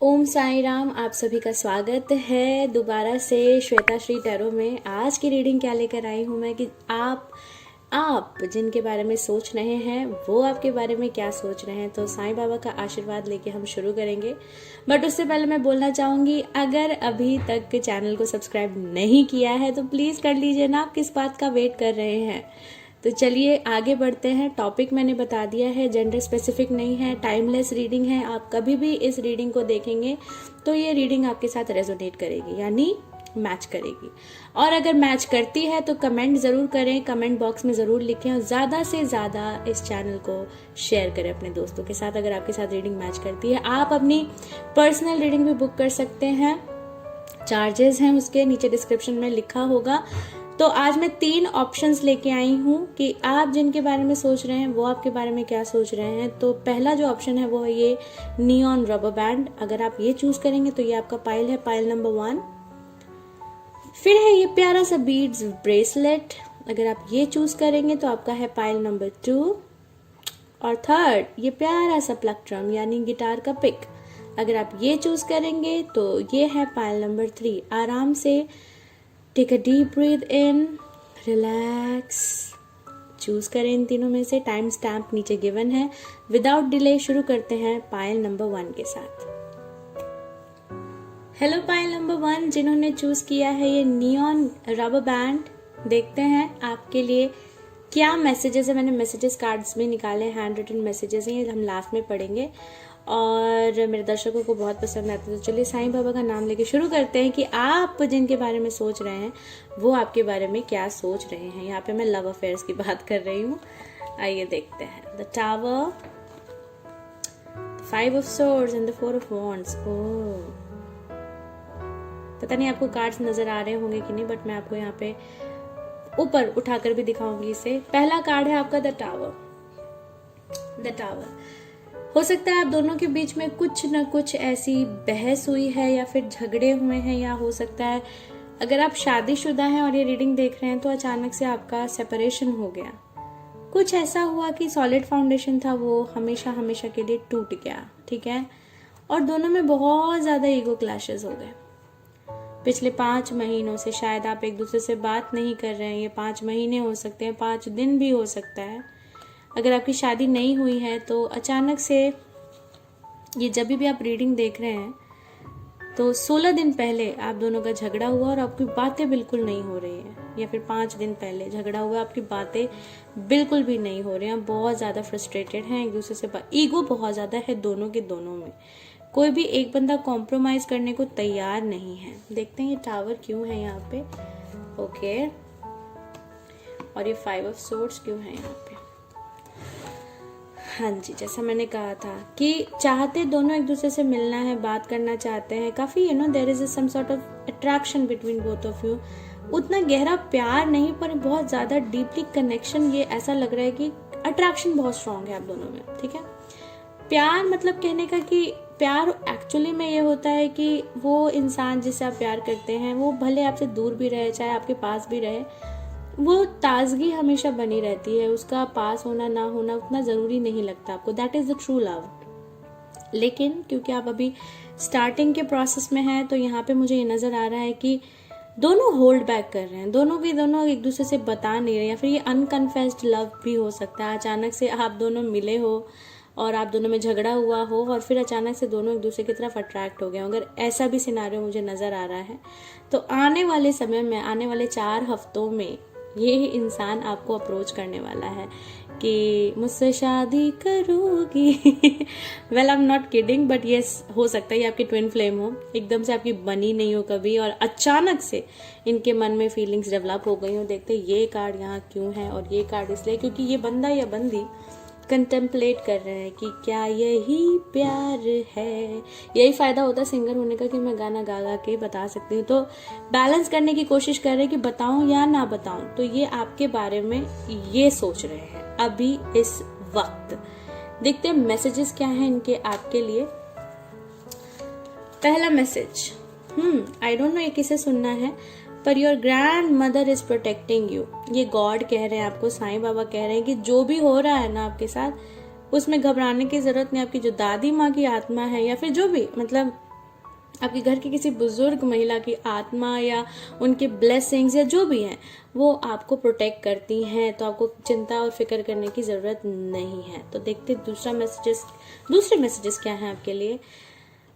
ओम साई राम। आप सभी का स्वागत है दोबारा से श्वेता श्री टैरो में। आज की रीडिंग क्या लेकर आई हूँ मैं कि आप जिनके बारे में सोच रहे हैं वो आपके बारे में क्या सोच रहे हैं। तो साईं बाबा का आशीर्वाद लेके हम शुरू करेंगे, बट उससे पहले मैं बोलना चाहूंगी, अगर अभी तक चैनल को सब्सक्राइब नहीं किया है तो प्लीज कर लीजिए ना। आप किस बात का वेट कर रहे हैं? तो चलिए आगे बढ़ते हैं। टॉपिक मैंने बता दिया है, जेंडर स्पेसिफिक नहीं है, टाइमलेस रीडिंग है। आप कभी भी इस रीडिंग को देखेंगे तो ये रीडिंग आपके साथ रेजोनेट करेगी, यानी मैच करेगी। और अगर मैच करती है तो कमेंट जरूर करें, कमेंट बॉक्स में जरूर लिखें और ज्यादा से ज्यादा इस चैनल को शेयर करें अपने दोस्तों के साथ अगर आपके साथ रीडिंग मैच करती है। आप अपनी पर्सनल रीडिंग भी बुक कर सकते हैं, चार्जेस हैं उसके नीचे डिस्क्रिप्शन में लिखा होगा। तो आज मैं 3 ऑप्शंस लेके आई हूँ कि आप जिनके बारे में सोच रहे हैं वो आपके बारे में क्या सोच रहे हैं। तो पहला जो ऑप्शन है वो है ये नियॉन रबर बैंड। अगर आप ये चूज करेंगे तो ये आपका पाइल है, पाइल नंबर 1। फिर है ये प्यारा सा बीड्स ब्रेसलेट। अगर आप ये चूज करेंगे तो आपका है पाइल नंबर 2। और थर्ड ये प्यारा सा प्लक्ट्रम यानी गिटार का पिक। अगर आप ये चूज करेंगे तो ये है पाइल नंबर 3। आराम से take a deep breath in, relax, choose करें इन तीनों में से। टाइम स्टैम्प नीचे गिवन है। विदाउट डिले शुरू करते हैं पाइल नंबर 1 के साथ। हेलो पाइल नंबर 1 जिन्होंने चूज किया है ये नियॉन रबर बैंड, देखते हैं आपके लिए क्या मैसेजेस है। मैंने मैसेजेस कार्ड्स भी निकाले, हैंड रिटन मैसेजेस हैं, ये हम लास्ट में पढ़ेंगे और मेरे दर्शकों को बहुत पसंद आते हैं। तो चलिए साईं बाबा का नाम लेके शुरू करते हैं कि आप जिनके बारे में सोच रहे हैं वो आपके बारे में क्या सोच रहे हैं। यहाँ पे मैं लव अफेयर्स की बात कर रही हूँ। आइए देखते हैं। The tower, 5 of swords and the 4 of wands. पता नहीं आपको कार्ड्स नजर आ रहे होंगे कि नहीं, बट मैं आपको यहाँ पे ऊपर उठाकर भी दिखाऊंगी इसे। पहला कार्ड है आपका द टावर। द टावर, हो सकता है आप दोनों के बीच में कुछ न कुछ ऐसी बहस हुई है या फिर झगड़े हुए हैं, या हो सकता है अगर आप शादीशुदा हैं और ये रीडिंग देख रहे हैं तो अचानक से आपका सेपरेशन हो गया। कुछ ऐसा हुआ कि सॉलिड फाउंडेशन था वो हमेशा हमेशा के लिए टूट गया, ठीक है। और दोनों में बहुत ज्यादा ईगो क्लैशेस हो गए। पिछले 5 महीनों से शायद आप एक दूसरे से बात नहीं कर रहे हैं। ये 5 महीने हो सकते हैं, 5 दिन भी हो सकता है। अगर आपकी शादी नहीं हुई है तो अचानक से ये जब भी आप रीडिंग देख रहे हैं तो 16 दिन पहले आप दोनों का झगड़ा हुआ और आपकी बातें बिल्कुल नहीं हो रही है, या फिर 5 दिन पहले झगड़ा हुआ, आपकी बातें बिल्कुल भी नहीं हो रही हैं। बहुत ज्यादा फ्रस्ट्रेटेड हैं एक दूसरे से, ईगो बहुत ज्यादा है दोनों के दोनों में। कोई भी एक बंदा कॉम्प्रोमाइज करने को तैयार नहीं है। देखते हैं ये टावर क्यों है यहाँ पे। ओके, और ये 5 ऑफ सोर्ड्स क्यों है यहाँ पे। हाँ जी, जैसा मैंने कहा था कि चाहते दोनों एक दूसरे से मिलना है, बात करना चाहते हैं काफी, there is some sort of attraction between both of you. उतना गहरा प्यार नहीं पर बहुत ज्यादा डीपली कनेक्शन। ये ऐसा लग रहा है कि अट्रैक्शन बहुत स्ट्रांग है आप दोनों में, ठीक है। प्यार मतलब कहने का कि प्यार एक्चुअली में ये होता है कि वो इंसान जिससे आप प्यार करते हैं वो भले आपसे दूर भी रहे चाहे आपके पास भी रहे, वो ताजगी हमेशा बनी रहती है। उसका पास होना ना होना उतना जरूरी नहीं लगता आपको। That is the true love. लेकिन क्योंकि आप अभी स्टार्टिंग के प्रोसेस में हैं तो यहाँ पे मुझे ये नजर आ रहा है कि दोनों होल्ड बैक कर रहे हैं, दोनों एक दूसरे से बता नहीं रहे, या फिर ये अनकन्फेस्ड लव भी हो सकता है। अचानक से आप दोनों मिले हो और आप दोनों में झगड़ा हुआ हो और फिर अचानक से दोनों एक दूसरे की तरफ अट्रैक्ट हो गए। अगर ऐसा भी सिनारियो मुझे नजर आ रहा है तो आने वाले समय में, आने वाले 4 हफ्तों में ये इंसान आपको अप्रोच करने वाला है कि मुझसे शादी करोगी। Well I am not kidding, but yes, हो सकता है ये आपकी ट्विन फ्लेम हो, एकदम से आपकी बनी नहीं हो कभी और अचानक से इनके मन में फीलिंग्स डेवलप हो गई हो। देखते ये कार्ड यहाँ क्यों है, और ये कार्ड इसलिए क्योंकि ये बंदा या बंदी कंटेम्पलेट कर रहे हैं कि क्या यही प्यार है। यही फायदा होता है सिंगर होने का कि मैं गाना गा गा के बता सकती हूँ। तो बैलेंस करने की कोशिश कर रहे हैं कि बताऊं या ना बताऊं। तो ये आपके बारे में ये सोच रहे हैं अभी इस वक्त। देखते हैं मैसेजेस क्या हैं इनके आपके लिए। पहला मैसेज, आई डोंट नो ये किसे सुनना है, per your grand mother is protecting you. ये गॉड कह रहे हैं आपको, साईं बाबा कह रहे हैं कि जो भी हो रहा है ना आपके साथ उसमें घबराने की जरूरत नहीं। आपकी जो दादी माँ की आत्मा है या फिर जो भी, मतलब आपके घर की किसी बुजुर्ग महिला की आत्मा या उनके ब्लेसिंग्स या जो भी हैं वो आपको प्रोटेक्ट करती हैं, तो आपको चिंता और फिक्र करने की ज़रूरत नहीं है। तो देखते दूसरे मैसेजेस क्या हैं आपके लिए।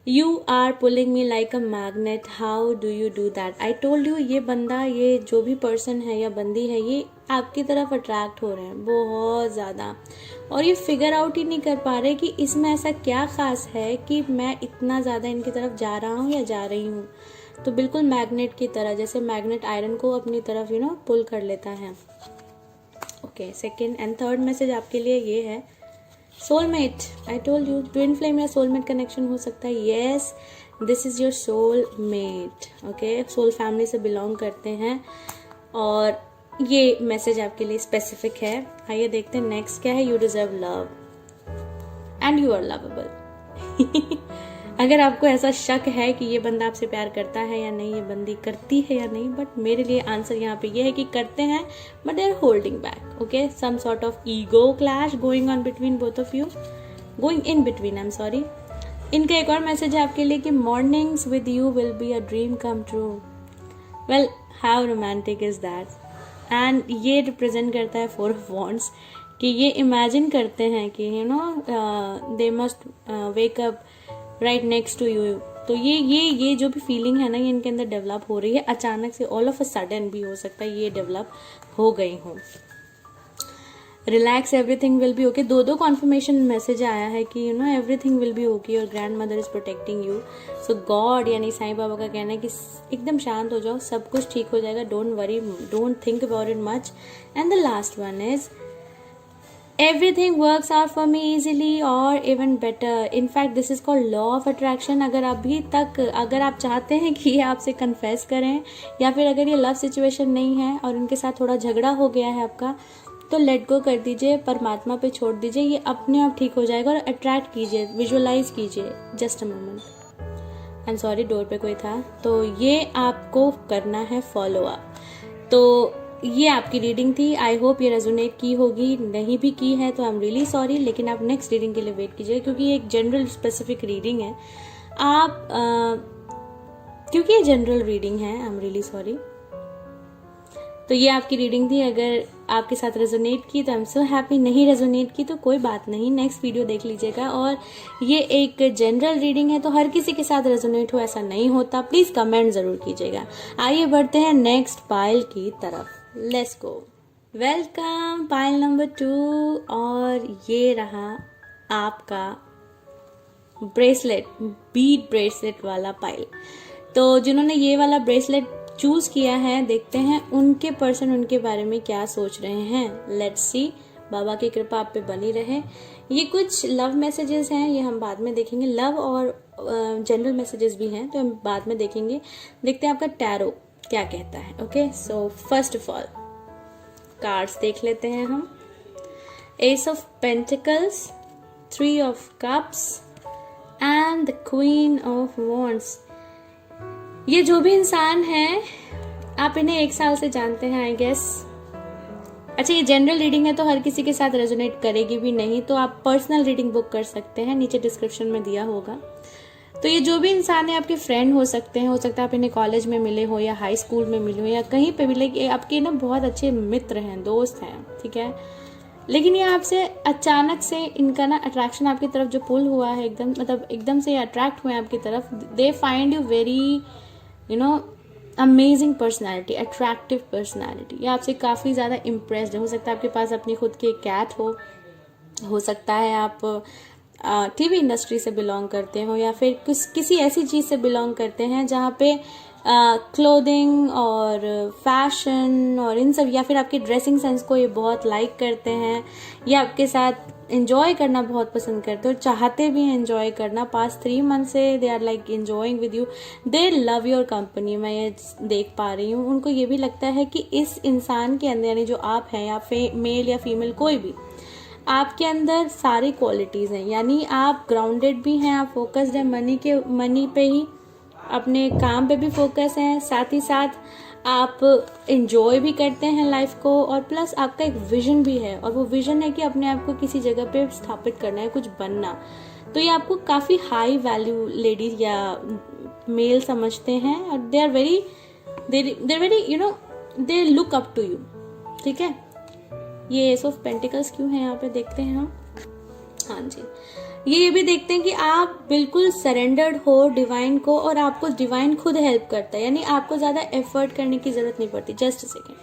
You are pulling me like a magnet. How do you do that? I told you, ये बंदा, ये जो भी पर्सन है या बंदी है, ये आपकी तरफ अट्रैक्ट हो रहे हैं बहुत ज़्यादा, और ये फिगर आउट ही नहीं कर पा रहे कि इसमें ऐसा क्या खास है कि मैं इतना ज़्यादा इनकी तरफ जा रहा हूँ या जा रही हूँ। तो बिल्कुल मैग्नेट की तरह, जैसे मैग्नेट आयरन को अपनी तरफ पुल कर लेता है। Okay, second and third message आपके लिए ये है, soulmate. I told you, twin flame या सोलमेट कनेक्शन हो सकता है। Yes, this is your soulmate. Okay, soul family से बिलोंग करते हैं और ये मैसेज आपके लिए स्पेसिफिक है। आइए देखते हैं नेक्स्ट क्या है। You deserve love and you are lovable. अगर आपको ऐसा शक है कि ये बंदा आपसे प्यार करता है या नहीं, ये बंदी करती है या नहीं, बट मेरे लिए आंसर यहाँ पे ये है कि करते हैं, but they are holding back. Okay, some sort of ego clash going on between both of you, going in between, I am sorry. इनका एक और मैसेज है आपके लिए कि mornings with you will be a dream come true. Well, how romantic is that. And ये represent करता है 4 ऑफ वॉन्ड्स, कि ये इमेजिन करते हैं कि they must wake up right next to you. तो ये जो भी फीलिंग है ना, ये इनके अंदर डेवलप हो रही है अचानक से, ऑल ऑफ अ सडन भी हो सकता है ये डेवलप हो गई हो। Relax, everything will be okay. 2 conformation message आया है कि everything will be okay, your grand mother is protecting you. So God यानी साईं बाबा का कहना है कि एकदम शांत हो जाओ, सब कुछ ठीक हो जाएगा, don't worry, don't think about it much. And the last one is everything works out for me easily or even better. In fact, this is called law of attraction. अगर आप चाहते हैं कि ये आपसे कन्फेस करें, या फिर अगर ये लव सिचुएशन नहीं है और इनके साथ थोड़ा झगड़ा हो गया है आपका, तो लेट गो कर दीजिए, परमात्मा पे छोड़ दीजिए, ये अपने आप ठीक हो जाएगा। और अट्रैक्ट कीजिए, विजुअलाइज कीजिए। Just a moment, I am sorry, door पे कोई था। तो ये आपको करना है फॉलो अप। तो ये आपकी रीडिंग थी। आई होप ये रेजोनेट की होगी, नहीं भी की है तो आई एम रियली सॉरी, लेकिन आप नेक्स्ट रीडिंग के लिए वेट कीजिए, क्योंकि ये एक जनरल स्पेसिफिक रीडिंग है। आप क्योंकि ये जनरल रीडिंग है, आई एम रियली सॉरी। तो ये आपकी रीडिंग थी। अगर आपके साथ रेजोनेट की तो आई एम सो हैप्पी, नहीं रेजोनेट की तो कोई बात नहीं, नेक्स्ट वीडियो देख लीजिएगा। और ये एक जनरल रीडिंग है, तो हर किसी के साथ रेजोनेट हो ऐसा नहीं होता, प्लीज कमेंट जरूर कीजिएगा। आइए बढ़ते हैं नेक्स्ट पाइल की तरफ। Let's go. Welcome pile number 2, और ये रहा आपका ब्रेसलेट, बीड ब्रेसलेट वाला पाइल। तो जिन्होंने ये वाला ब्रेसलेट चूज किया है, देखते हैं उनके पर्सन उनके बारे में क्या सोच रहे हैं। लेट्स सी, बाबा की कृपा आप पे बनी रहे। ये कुछ लव मैसेजेस हैं, ये हम बाद में देखेंगे। लव और जनरल मैसेजेस भी हैं, तो हम बाद में देखेंगे। देखते हैं आपका टैरो क्या कहता है। Okay, so first of all cards देख लेते हैं हम। S of pentacles, 3 of cups and the queen of wands. ये जो भी इंसान है, आप इन्हें 1 साल से जानते हैं आई गेस। अच्छा, ये जनरल रीडिंग है तो हर किसी के साथ रेजोनेट करेगी भी नहीं, तो आप पर्सनल रीडिंग बुक कर सकते हैं, नीचे डिस्क्रिप्शन में दिया होगा। तो ये जो भी इंसान है आपके फ्रेंड हो सकते हैं, हो सकता है आप इन्हें कॉलेज में मिले हो या हाई स्कूल में मिले हो या कहीं पे मिले, आपके बहुत अच्छे मित्र हैं, दोस्त हैं, ठीक है। लेकिन ये आपसे अचानक से इनका अट्रैक्शन आपकी तरफ जो पुल हुआ है, एकदम से अट्रैक्ट हुए आपकी तरफ। They find you very amazing personality, attractive personality. ये आपसे काफ़ी ज़्यादा इम्प्रेस्ड है। हो सकता है आपके पास अपनी खुद की एक कैट हो सकता है आप टीवी इंडस्ट्री से बिलोंग करते हो, या फिर किसी ऐसी चीज़ से बिलोंग करते हैं जहाँ पे क्लोथिंग और फैशन और इन सब, या फिर आपके ड्रेसिंग सेंस को ये बहुत लाइक करते हैं, या आपके साथ एंजॉय करना बहुत पसंद करते हो, चाहते भी हैं एंजॉय करना। पास्ट 3 मंथ से they are like enjoying with you, they love your company. मैं ये देख पा रही हूँ, उनको ये भी लगता है कि इस इंसान के अंदर, यानी जो आप हैं, या मेल या फीमेल कोई भी, आपके अंदर सारी क्वालिटीज़ हैं। यानी आप ग्राउंडेड भी हैं, आप फोकस्ड हैं मनी पे ही, अपने काम पे भी फोकस है, साथ ही साथ आप एंजॉय भी करते हैं लाइफ को, और प्लस आपका एक विजन भी है, और वो विजन है कि अपने आप को किसी जगह पे स्थापित करना है, कुछ बनना। तो ये आपको काफ़ी हाई वैल्यू लेडीज या मेल समझते हैं और they are very they look up to you. ठीक है, ये एस ऑफ पेंटिकल्स क्यों है यहाँ पे देखते हैं हम। हाँ जी, ये भी देखते हैं कि आप बिल्कुल सरेंडर्ड हो डिवाइन को और आपको डिवाइन खुद हेल्प करता है, यानी आपको ज्यादा एफर्ट करने की जरूरत नहीं पड़ती। Just a second.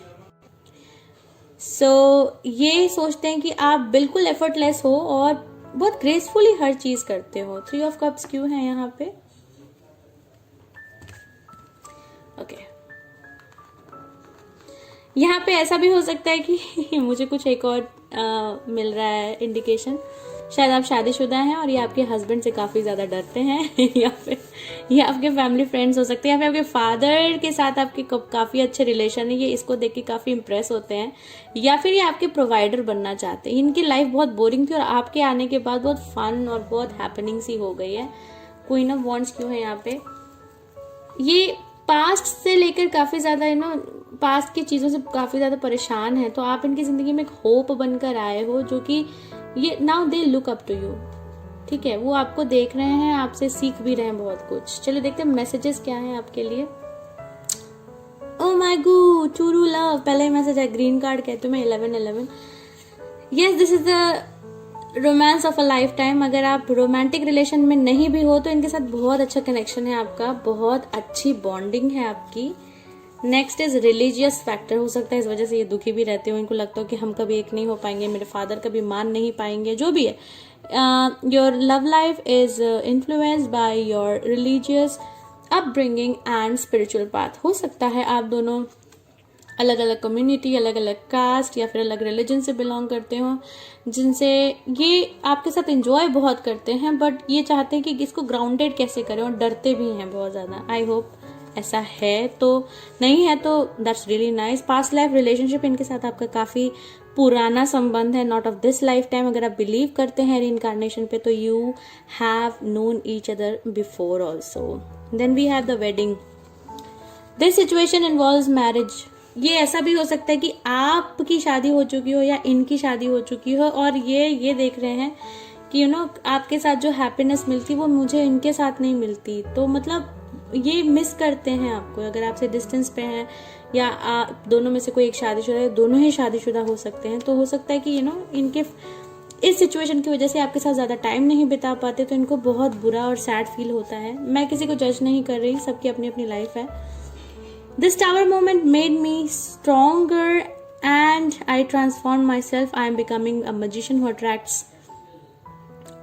सो ये सोचते हैं कि आप बिल्कुल एफर्टलेस हो और बहुत ग्रेसफुली हर चीज करते हो। 3 ऑफ कप्स क्यों है यहाँ पे। ओके, यहाँ पे ऐसा भी हो सकता है कि मुझे कुछ एक और मिल रहा है इंडिकेशन, शायद आप शादीशुदा हैं और ये आपके हस्बैंड से काफी ज्यादा डरते हैं या फिर ये आपके फैमिली फ्रेंड्स हो सकते हैं, या फिर आपके फादर के साथ आपके काफी अच्छे रिलेशन है, ये इसको देख के काफी इंप्रेस होते हैं, या फिर ये आपके प्रोवाइडर बनना चाहते हैं। इनकी लाइफ बहुत बोरिंग थी और आपके आने के बाद बहुत फन और बहुत हैपनिंग सी हो गई है। क्वीन ऑफ वॉन्ड्स क्यों है यहाँ पे। ये पास्ट से लेकर काफी ज्यादा पास्ट की चीजों से काफी ज्यादा परेशान है, तो आप इनकी जिंदगी में एक होप बनकर आए हो, जो कि ये now they look up to you. ठीक है, वो आपको देख रहे हैं, आपसे सीख भी रहे हैं बहुत कुछ। चलिए देखते हैं मैसेजेस क्या हैं आपके लिए। Oh my God, true love, पहले ही मैसेज है, ग्रीन कार्ड कहते हो मैं 1111। Yes, this is the romance of a life time. अगर आप रोमांटिक रिलेशन में नहीं भी हो तो इनके साथ बहुत अच्छा कनेक्शन है आपका, बहुत अच्छी बॉन्डिंग है आपकी। Next is religious factor. हो सकता है इस वजह से ये दुखी भी रहते हो, इनको लगता हो कि हम कभी एक नहीं हो पाएंगे, मेरे फादर कभी मान नहीं पाएंगे, जो भी है। Your love life is influenced by your religious upbringing and spiritual path. हो सकता है आप दोनों अलग अलग कम्युनिटी, अलग अलग कास्ट या फिर अलग रिलीजन से बिलोंग करते हो, जिनसे ये आपके साथ एंजॉय बहुत करते हैं, बट ये चाहते हैं कि इसको ग्राउंडेड कैसे करें और डरते भी हैं बहुत ज्यादा। आई होप ऐसा है, तो नहीं है तो that's really nice. Past life relationship इनके साथ आपका काफी पुराना संबंध है, not of this lifetime. अगर आप बिलीव करते हैं रीइंकार्नेशन पे तो you have known each other before also. Then we have the wedding. This situation involves marriage. ये ऐसा भी हो सकता है कि आपकी शादी हो चुकी हो या इनकी शादी हो चुकी हो और ये देख रहे हैं कि आपके साथ जो हैप्पीनेस मिलती वो मुझे इनके साथ नहीं मिलती, तो मतलब ये मिस करते हैं आपको। अगर आपसे डिस्टेंस पे हैं या आप दोनों में से कोई एक शादीशुदा है, दोनों ही शादीशुदा हो सकते हैं, तो हो सकता है कि इनके इस सिचुएशन की वजह से आपके साथ ज्यादा टाइम नहीं बिता पाते, तो इनको बहुत बुरा और सैड फील होता है। मैं किसी को जज नहीं कर रही, सबकी अपनी अपनी लाइफ है। This tower moment made me stronger and I transform my self. I am becoming a magician who attracts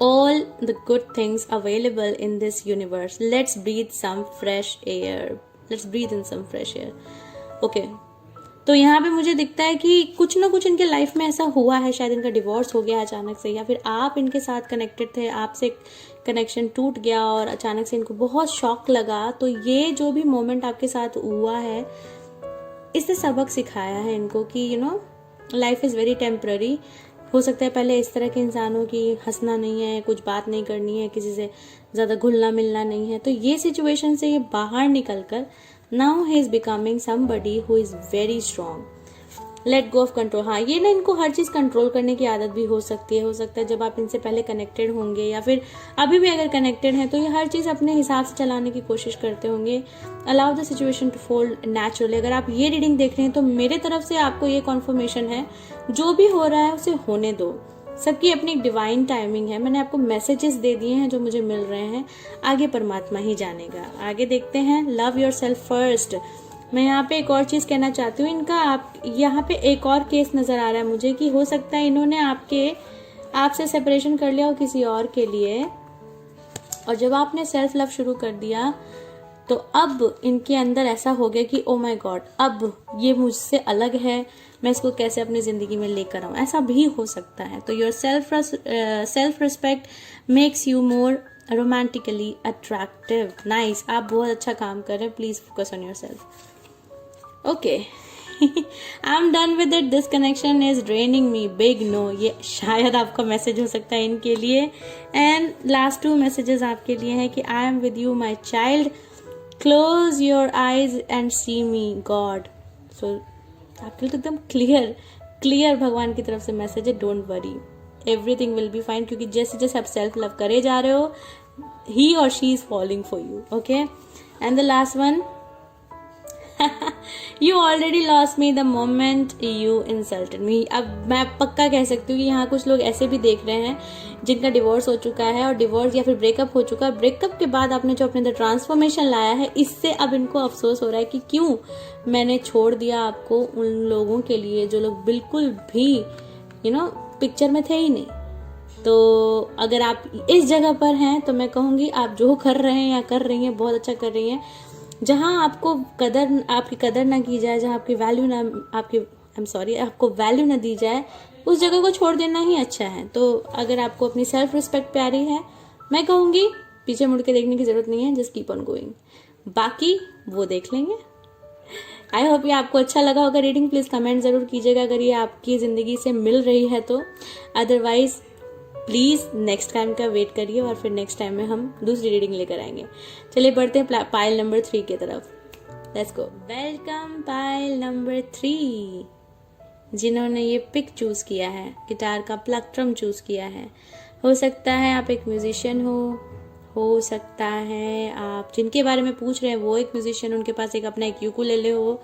all the good things available in this universe. Let's breathe some fresh air. Let's breathe in some fresh air. Okay. तो यहाँ पे मुझे दिखता है कि कुछ ना कुछ इनके लाइफ में ऐसा हुआ है, शायद इनका डिवोर्स हो गया अचानक से, या फिर आप इनके साथ कनेक्टेड थे, आपसे कनेक्शन टूट गया और अचानक से इनको बहुत शॉक लगा। तो ये जो भी मोमेंट आपके साथ हुआ है, इसने सबक सिखाया है इनको कि लाइफ इज वेरी टेम्पररी। हो सकता है पहले इस तरह के इंसानों की हंसना नहीं है, कुछ बात नहीं करनी है, किसी से ज्यादा घुलना मिलना नहीं है, तो ये सिचुएशन से ये बाहर निकलकर now he is becoming somebody who is very strong. Let go of control. हाँ, ये ना इनको हर चीज कंट्रोल करने की आदत भी हो सकती है। हो सकता है जब आप इनसे पहले कनेक्टेड होंगे या फिर अभी भी अगर कनेक्टेड हैं तो ये हर चीज अपने हिसाब से चलाने की कोशिश करते होंगे। Allow the situation to fold naturally. अगर आप ये रीडिंग देख रहे हैं तो मेरे तरफ से आपको ये कॉन्फर्मेशन है, जो भी हो रहा है उसे होने दो। सबकी अपनी एक डिवाइन टाइमिंग है। मैंने आपको मैसेजेस दे दिए हैं जो मुझे मिल रहे हैं, आगे परमात्मा ही जानेगा। आगे देखते हैं। Love your self first. मैं यहाँ पे एक और चीज कहना चाहती हूँ। इनका आप यहाँ पे एक और केस नजर आ रहा है मुझे कि हो सकता है इन्होंने आपसे सेपरेशन कर लिया हो किसी और के लिए, और जब आपने सेल्फ लव शुरू कर दिया तो अब इनके अंदर ऐसा हो गया कि ओ माय गॉड, अब ये मुझसे अलग है, मैं इसको कैसे अपनी जिंदगी में लेकर आऊं। ऐसा भी हो सकता है। तो your self respect makes you more romantically attractive. Nice, आप बहुत अच्छा काम कर रहे हैं। Please focus on yourself. Okay, I am done with it, this connection is draining me, big no. ये शायद आपका मैसेज हो सकता है इनके लिए। एंड लास्ट 2 मैसेजेस आपके लिए हैं कि I am with you my child, close your eyes and see me God. So आपके लिए एकदम क्लियर भगवान की तरफ से मैसेज है। Don't worry, everything will be fine, क्योंकि जैसे जैसे आप सेल्फ लव करे जा रहे हो, ही और she is following for you. Okay, and the last one, You already lost me the moment you insulted me. अब मैं पक्का कह सकती हूँ कि यहाँ कुछ लोग ऐसे भी देख रहे हैं जिनका डिवोर्स हो चुका है, और डिवोर्स या फिर ब्रेकअप हो चुका है। ब्रेकअप के बाद आपने जो अपने अंदर ट्रांसफॉर्मेशन लाया है, इससे अब इनको अफसोस हो रहा है कि क्यों मैंने छोड़ दिया आपको उन लोगों के लिए जो लोग बिल्कुल भी पिक्चर में थे ही नहीं। तो अगर आप इस जगह पर हैं तो मैं कहूँगी आप जो कर रहे हैं या कर रही हैं बहुत अच्छा कर रही हैं। जहाँ आपकी कदर ना की जाए, जहाँ आपको वैल्यू ना दी जाए, उस जगह को छोड़ देना ही अच्छा है। तो अगर आपको अपनी सेल्फ रिस्पेक्ट प्यारी है, मैं कहूँगी पीछे मुड़ के देखने की जरूरत नहीं है, जस्ट कीप ऑन गोइंग, बाकी वो देख लेंगे। आई होप ये आपको अच्छा लगा होगा रीडिंग। प्लीज कमेंट जरूर कीजिएगा अगर ये आपकी जिंदगी से मिल रही है तो, अदरवाइज प्लीज नेक्स्ट टाइम का वेट करिए और फिर नेक्स्ट टाइम में हम दूसरी रीडिंग लेकर आएंगे। चलिए बढ़ते हैं पाइल नंबर 3 की तरफ। Let's go. Welcome pile number 3, जिन्होंने ये पिक चूज किया है, गिटार का प्लक्ट्रम चूज किया है। हो सकता है आप एक म्यूजिशियन हो सकता है आप जिनके बारे में पूछ रहे हैं वो एक म्यूजिशियन, उनके पास एक अपना एक यूकुलेले हो,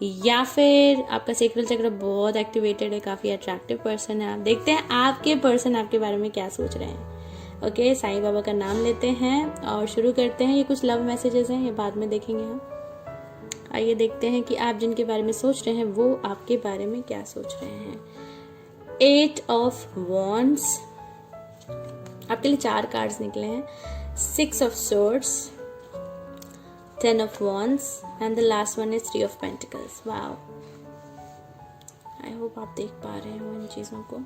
या फिर आपका सेक्रल चक्र बहुत एक्टिवेटेड है, काफी अट्रैक्टिव पर्सन है। आप देखते हैं आपके पर्सन आपके बारे में क्या सोच रहे हैं। ओके, साईं बाबा का नाम लेते हैं और शुरू करते हैं। ये कुछ लव मैसेजेस हैं, ये बाद में देखेंगे हम। आइए देखते हैं कि आप जिनके बारे में सोच रहे हैं वो आपके बारे में क्या सोच रहे हैं। 8 ऑफ वॉन्ड्स, आपके लिए 4 कार्ड्स निकले हैं। 6 of swords, 10 of wands and the last one is 3 of pentacles. Wow. I hope आप देख पा रहे हो इन चीजों को।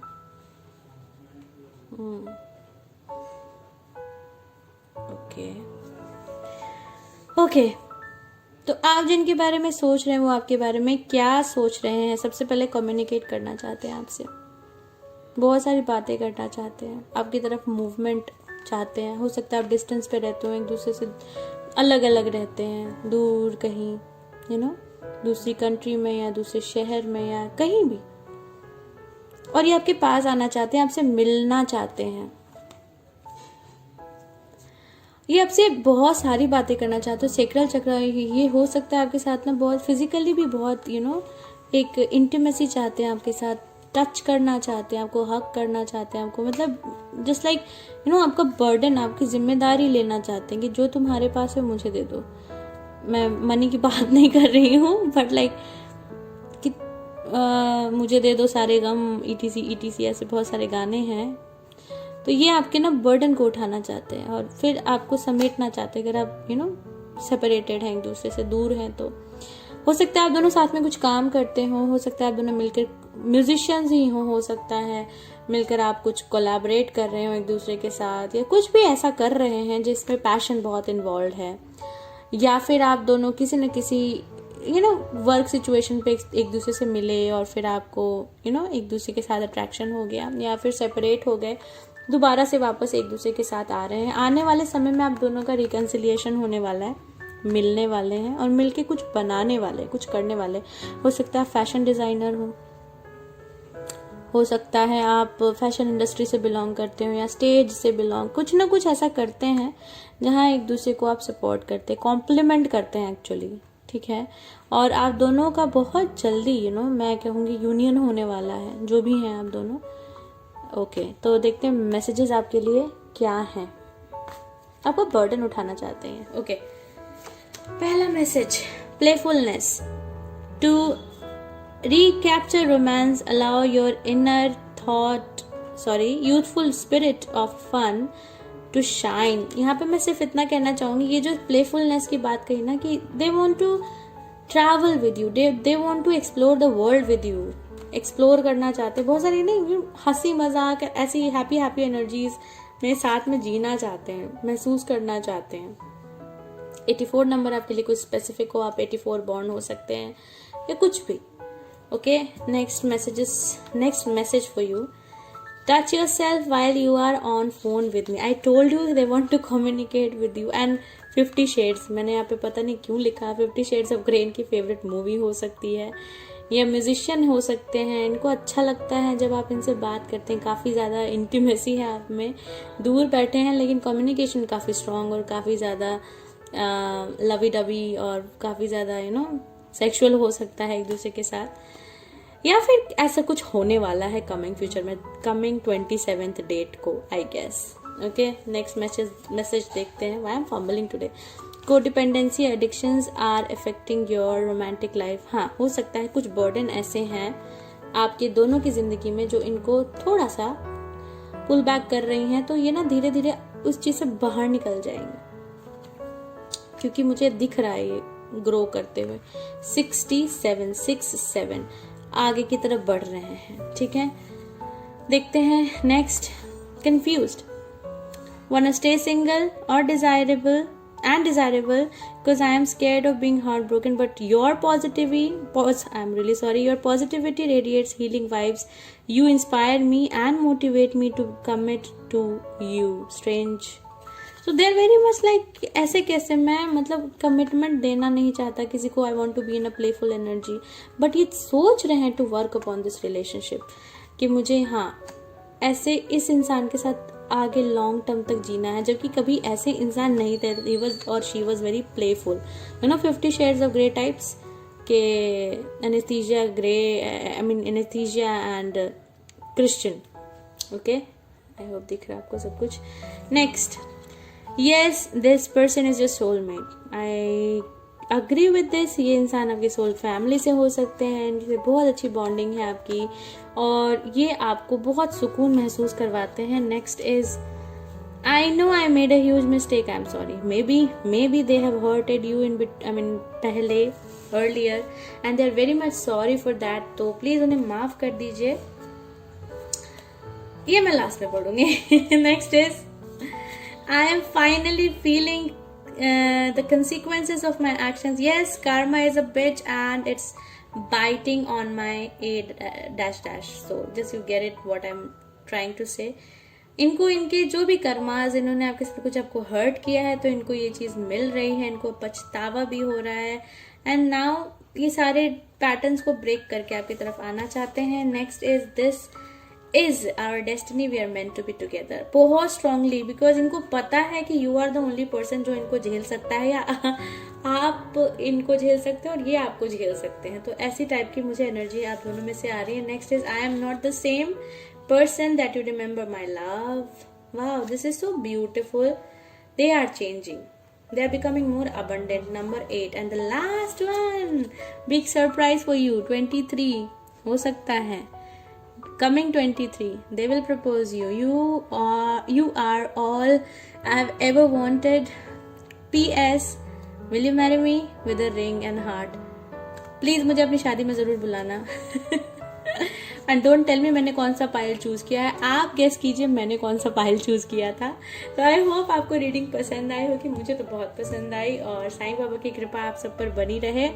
ओके, तो आप जिनके बारे में सोच रहे हैं वो आपके बारे में क्या सोच रहे हैं। सबसे पहले कम्युनिकेट करना चाहते हैं आपसे, बहुत सारी बातें करना चाहते हैं, आपकी तरफ मूवमेंट चाहते हैं। हो सकता है आप डिस्टेंस पे रहते हो, एक दूसरे से अलग अलग रहते हैं, दूर कहीं दूसरी कंट्री में या दूसरे शहर में या कहीं भी, और ये आपके पास आना चाहते हैं, आपसे मिलना चाहते हैं। ये आपसे बहुत सारी बातें करना चाहते हो। सेक्रल चक्र, ये हो सकता है आपके साथ ना बहुत फिजिकली भी बहुत एक इंटीमेसी चाहते हैं आपके साथ, टच करना चाहते हैं आपको, हक करना चाहते हैं आपको, मतलब जस्ट लाइक आपका बर्डन, आपकी जिम्मेदारी लेना चाहते हैं कि जो तुम्हारे पास है मुझे दे दो। मैं मनी की बात नहीं कर रही हूँ, बट लाइक कि मुझे दे दो सारे गम, ETC ऐसे बहुत सारे गाने हैं। तो ये आपके बर्डन को उठाना चाहते हैं और फिर आपको समेटना चाहते हैं। अगर आप सेपरेटेड हैं, एक दूसरे से दूर हैं, तो हो सकता है आप दोनों साथ में कुछ काम करते हो सकता है आप दोनों मिलकर म्यूजिशियंस ही हो सकता है मिलकर आप कुछ कोलैबोरेट कर रहे हो एक दूसरे के साथ, या कुछ भी ऐसा कर रहे हैं जिसमें पैशन बहुत इन्वॉल्व है, या फिर आप दोनों किसी न किसी वर्क सिचुएशन पे एक दूसरे से मिले और फिर आपको एक दूसरे के साथ अट्रैक्शन हो गया, या फिर सेपरेट हो गए, दोबारा से वापस एक दूसरे के साथ आ रहे हैं। आने वाले समय में आप दोनों का रिकन्सिलिएशन होने वाला है, मिलने वाले हैं और मिलके कुछ बनाने वाले, कुछ करने वाले। हो सकता है फैशन डिजाइनर हो सकता है आप फैशन इंडस्ट्री से बिलोंग करते हो या स्टेज से बिलोंग, कुछ ना कुछ ऐसा करते हैं जहाँ एक दूसरे को आप सपोर्ट करते हैं, कॉम्प्लीमेंट करते हैं एक्चुअली, ठीक है। और आप दोनों का बहुत जल्दी मैं कहूँगी यूनियन होने वाला है, जो भी हैं आप दोनों। ओके, तो देखते हैं मैसेजेस आपके लिए क्या हैं। आपको बर्डन उठाना चाहते हैं। ओके, पहला message, playfulness. To recapture romance, allow your youthful spirit of fun to shine। यहाँ पे मैं सिर्फ इतना कहना चाहूंगी, ये जो प्लेफुलनेस की बात कही ना कि they want to travel with you, they want to explore the world with you, explore करना चाहते हैं, बहुत सारी हंसी मजाक ऐसी हैप्पी एनर्जीज में साथ में जीना चाहते हैं, महसूस करना चाहते हैं। 84 नंबर आपके लिए कुछ स्पेसिफिक हो, आप 84 बॉर्न हो सकते हैं या कुछ भी। Okay, next message for you. Touch yourself while you are on phone with me. I told you they want to communicate with you. And 50 Shades, मैंने यहाँ पे पता नहीं क्यों लिखा। 50 Shades of Grey इनकी फेवरेट मूवी हो सकती है, या म्यूजिशियन हो सकते हैं। इनको अच्छा लगता है जब आप इनसे बात करते हैं, काफ़ी ज़्यादा इंटीमेसी है आप में। दूर बैठे हैं लेकिन कम्युनिकेशन काफ़ी स्ट्रांग और काफ़ी ज़्यादा लवी डवी और काफ़ी ज़्यादा सेक्सुअल हो सकता है एक दूसरे के साथ, या फिर ऐसा कुछ होने वाला है कमिंग फ्यूचर में, कमिंग 27th डेट को, I guess. Okay, next message देखते हैं। Why am fumbling today. Codependency addictions are affecting your romantic life. हाँ, हो सकता है कुछ बर्डन ऐसे हैं आपके दोनों की जिंदगी में जो इनको थोड़ा सा पुल बैक कर रही हैं, तो ये ना धीरे धीरे उस चीज से बाहर निकल जाएंगे, क्योंकि मुझे दिख रहा है ये ग्रो करते हुए। 67 आगे की तरफ बढ़ रहे हैं। ठीक है, देखते हैं next. Confused, wanna stay single or desirable because I am scared of being heartbroken, but your positivity radiates healing vibes. You inspire me and motivate me to commit to you. Strange. So they're very much like, ऐसे कैसे, मैं मतलब commitment देना नहीं चाहता किसी को, I want to be in a playful energy, but ये सोच रहे हैं to work upon this relationship कि मुझे हाँ ऐसे इस इंसान के साथ आगे लॉन्ग टर्म तक जीना है, जबकि कभी ऐसे इंसान नहीं थे। He was or she was very playful. 50 Shades of Grey types के Anastasia and Christian. Okay, I hope दिख रहा है आपको सब कुछ। Next, yes, this person is your soulmate. I agree with this. ये इंसान आपकी सोल फैमिली से हो सकते हैं, इनसे बहुत अच्छी बॉन्डिंग है आपकी, और ये आपको बहुत सुकून महसूस करवाते हैं। Next is, I know I made a huge mistake. I'm sorry. Maybe they have hurted you पहले earlier and they're very much sorry for that. तो प्लीज उन्हें माफ कर दीजिए। ये मैं लास्ट में पढ़ूंगी। Next is, I am finally feeling the consequences of my actions. Yes, karma is a bitch and it's biting on my -- so just you get it what I'm trying to say. इनको इनके जो भी karmas, इन्होंने आपके साथ कुछ आपको hurt किया है, तो इनको ये चीज मिल रही है, इनको पछतावा भी हो रहा है, एंड नाउ ये सारे पैटर्न्स को ब्रेक करके आपकी तरफ आना चाहते हैं। Next is, this is our destiny, we are meant to be together. बहुत स्ट्रांगली, बिकॉज इनको पता है कि you are the only person जो इनको झेल सकता है, या आप इनको झेल सकते हैं और ये आपको झेल सकते हैं। तो ऐसी टाइप की मुझे एनर्जी आप दोनों में से आ रही है। Next is, I am not the same person that you remember, my love. Wow, this is so beautiful. They are changing. They are becoming more abundant. Number 8 and the last one, big surprise for you. 23 हो सकता है, coming 23 they will propose you. You are all I have ever wanted. PS, will you marry me? With a ring and heart. Please मुझे अपनी शादी में जरूर बुलाना। And don't tell me मैंने कौन सा पायल चूज किया है, आप गेस कीजिए मैंने कौन सा पायल चूज किया था। तो आई होप आपको रीडिंग पसंद आई होगी, मुझे तो बहुत पसंद आई, और साईं बाबा की कृपा आप सब पर बनी रहे।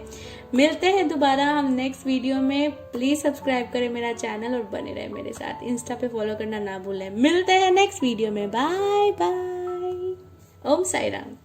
मिलते हैं दोबारा हम नेक्स्ट वीडियो में। प्लीज सब्सक्राइब करें मेरा चैनल और बने रहे मेरे साथ। इंस्टा पे फॉलो करना ना भूलें। मिलते हैं नेक्स्ट वीडियो में। Bye bye. ओम साई राम।